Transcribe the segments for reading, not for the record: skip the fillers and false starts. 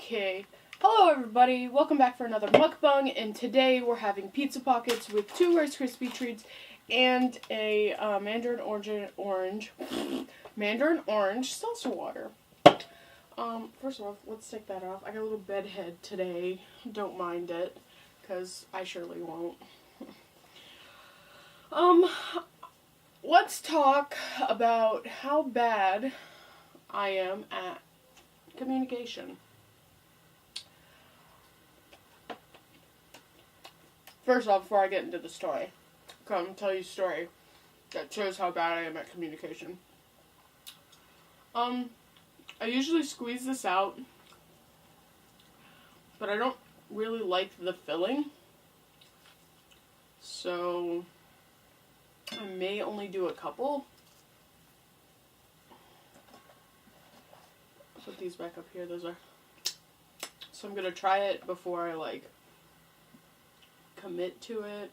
Okay, hello everybody, welcome back for another mukbang, and today we're having pizza pockets with 2 Rice Krispie treats and a mandarin orange salsa water. First of all, let's take that off. I got a little bed head today, don't mind it, because I surely won't. Let's talk about how bad I am at communication. First off, before I get into the story, I'm tell you a story that shows how bad I am at communication. I usually squeeze this out, but I don't really like the filling, so I may only do a couple. Put these back up here. Those are. So I'm gonna try it before I commit to it.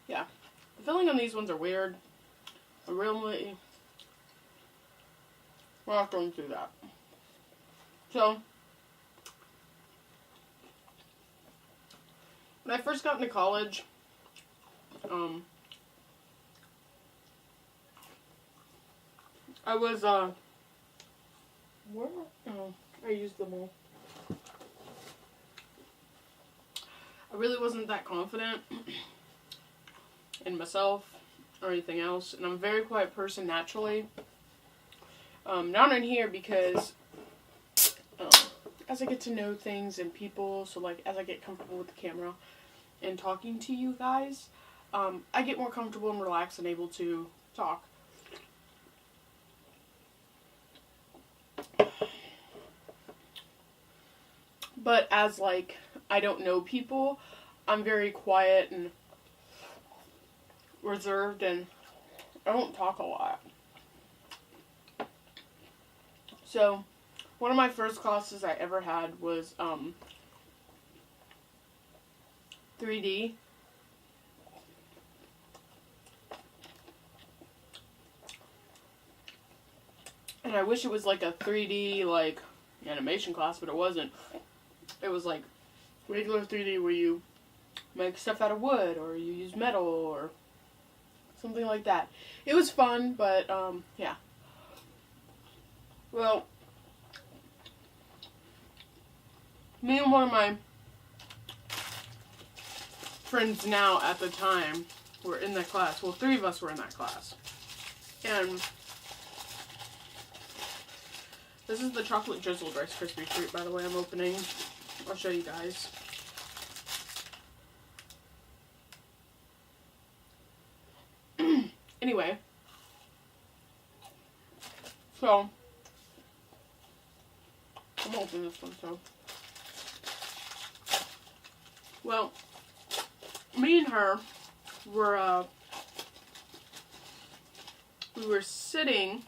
Yeah, the filling on these ones are weird. We're not going through that. So when I first got into college, I was where? Oh, I used them all. I really wasn't that confident in myself or anything else, and I'm a very quiet person naturally. Not in here because as I get to know things and people, so as I get comfortable with the camera and talking to you guys, I get more comfortable and relaxed and able to talk. But as I don't know people, I'm very quiet and reserved, and I don't talk a lot. So one of my first classes I ever had was 3D. And I wish it was a 3D animation class, but it wasn't. It was regular 3D where you make stuff out of wood or you use metal or something like that. It was fun, but yeah. Well, me and one of my friends now at the time were in that class. Well, 3 of us were in that class. And this is the chocolate drizzled Rice Krispie treat, by the way, I'm opening. I'll show you guys. Anyway. So, I'm gonna open this one, so. Well, me and her were, we were sitting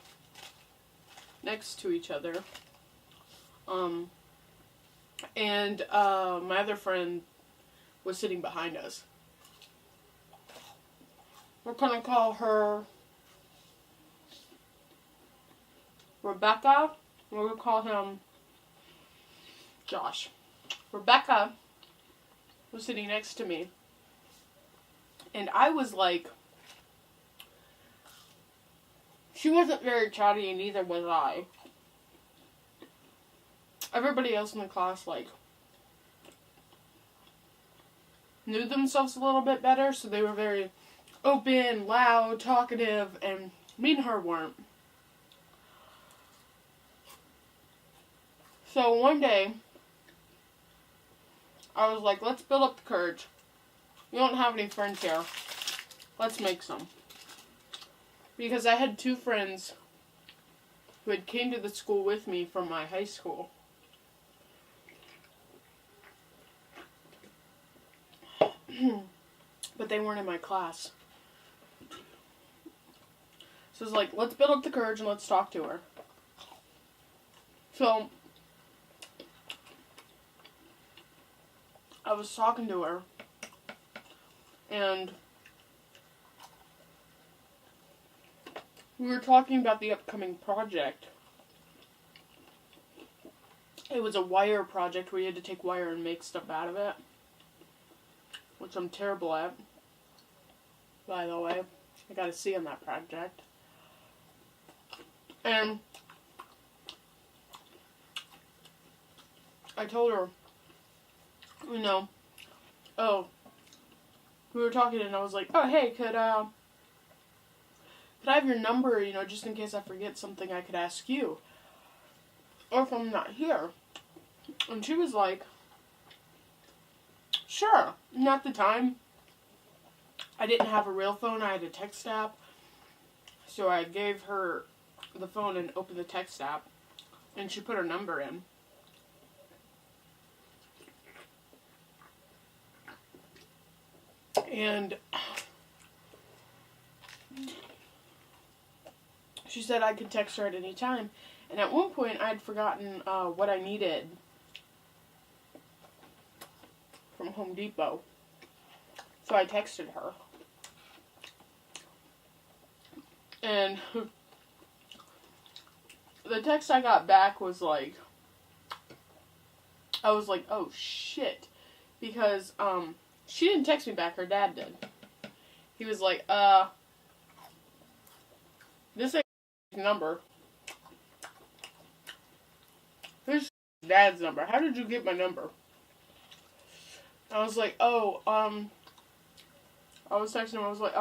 next to each other, and my other friend was sitting behind us. We're gonna call her Rebecca, and we're gonna call him Josh. Rebecca was sitting next to me, and I was she wasn't very chatty, and neither was I. Everybody else in the class, knew themselves a little bit better, so they were very open, loud, talkative, and me and her weren't. So one day, I was like, let's build up the courage. We don't have any friends here. Let's make some. Because I had 2 friends who had came to the school with me from my high school. But they weren't in my class. So it's let's build up the courage and let's talk to her. So I was talking to her, and we were talking about the upcoming project. It was a wire project where you had to take wire and make stuff out of it, which I'm terrible at, by the way. I got a C on that project. And I told her, you know, oh, we were talking and I was like, oh, hey, could I have your number, you know, just in case I forget something I could ask you, or if I'm not here. And she was like, sure. And at the time, I didn't have a real phone, I had a text app, so I gave her the phone and opened the text app, and she put her number in. And she said I could text her at any time. And at one point, I'd forgotten what I needed from Home Depot. So I texted her. And the text I got back was like, I was like, oh shit. Because, she didn't text me back, her dad did. He was like, this ain't number. This is dad's number. How did you get my number? I was like, oh, I was texting him, I was like,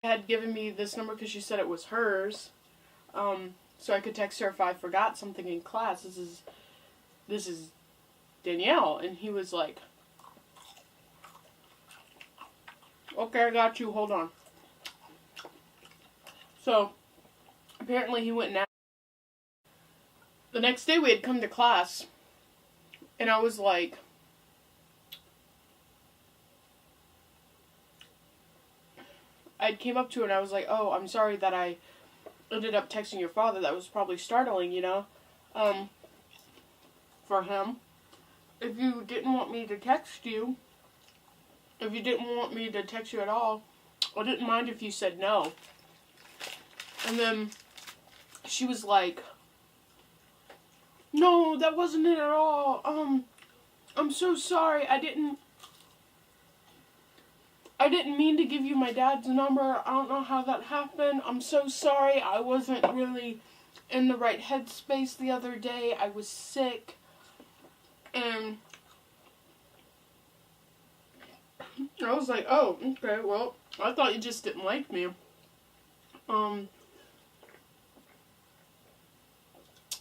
had given me this number because she said it was hers, so I could text her if I forgot something in class. This is Danielle. And he was like, okay, I got you, hold on. So, apparently he went and asked. The next day we had come to class, and I was like, I came up to her and I was like, oh, I'm sorry that I ended up texting your father. That was probably startling, you know, for him. If you didn't want me to text you, if you didn't want me to text you at all, I didn't mind if you said no. And then she was like, no, that wasn't it at all. I'm so sorry. I didn't mean to give you my dad's number. I don't know how that happened. I'm so sorry. I wasn't really in the right headspace the other day. I was sick. And I was like, oh, okay, well, I thought you just didn't like me.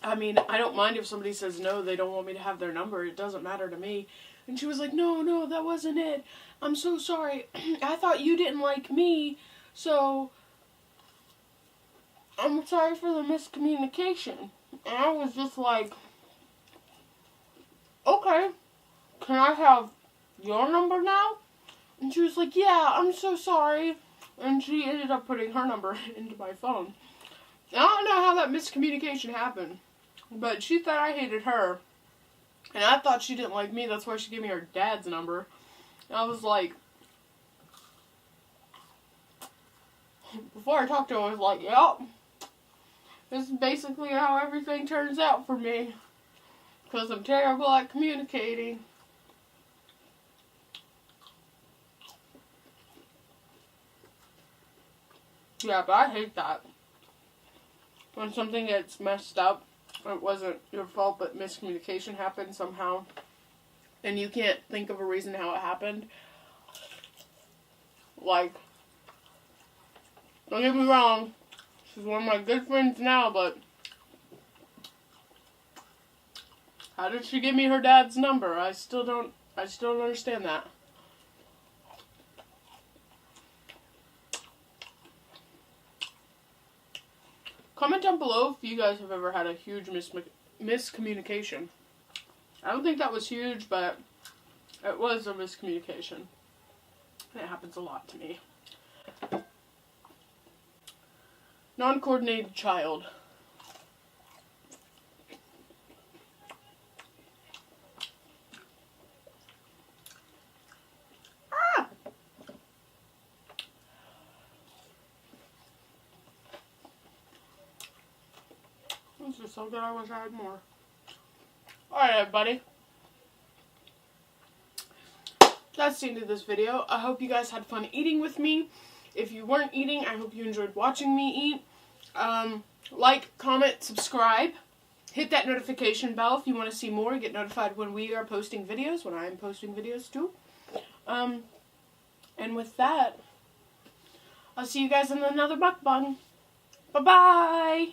I mean, I don't mind if somebody says no, they don't want me to have their number. It doesn't matter to me. And she was like, no, that wasn't it. I'm so sorry. I thought you didn't like me, so I'm sorry for the miscommunication. And I was just like, okay, can I have your number now? And she was like, yeah, I'm so sorry. And she ended up putting her number into my phone. And I don't know how that miscommunication happened, but she thought I hated her. And I thought she didn't like me. That's why she gave me her dad's number. And I was like, before I talked to her, I was like, yep, this is basically how everything turns out for me. Because I'm terrible at communicating. Yeah, but I hate that. When something gets messed up, it wasn't your fault, but miscommunication happened somehow, and you can't think of a reason how it happened. Like, don't get me wrong, she's one of my good friends now, but how did she give me her dad's number? I still don't understand that. Comment down below if you guys have ever had a huge miscommunication. I don't think that was huge, but it was a miscommunication. And it happens a lot to me. Non-coordinated child. so good I wish I had more. Alright, everybody. That's the end of this video. I hope you guys had fun eating with me. If you weren't eating, I hope you enjoyed watching me eat. Like, comment, subscribe. Hit that notification bell if you want to see more. Get notified when we are posting videos, when I am posting videos too. And with that, I'll see you guys in another mukbang. Bye-bye!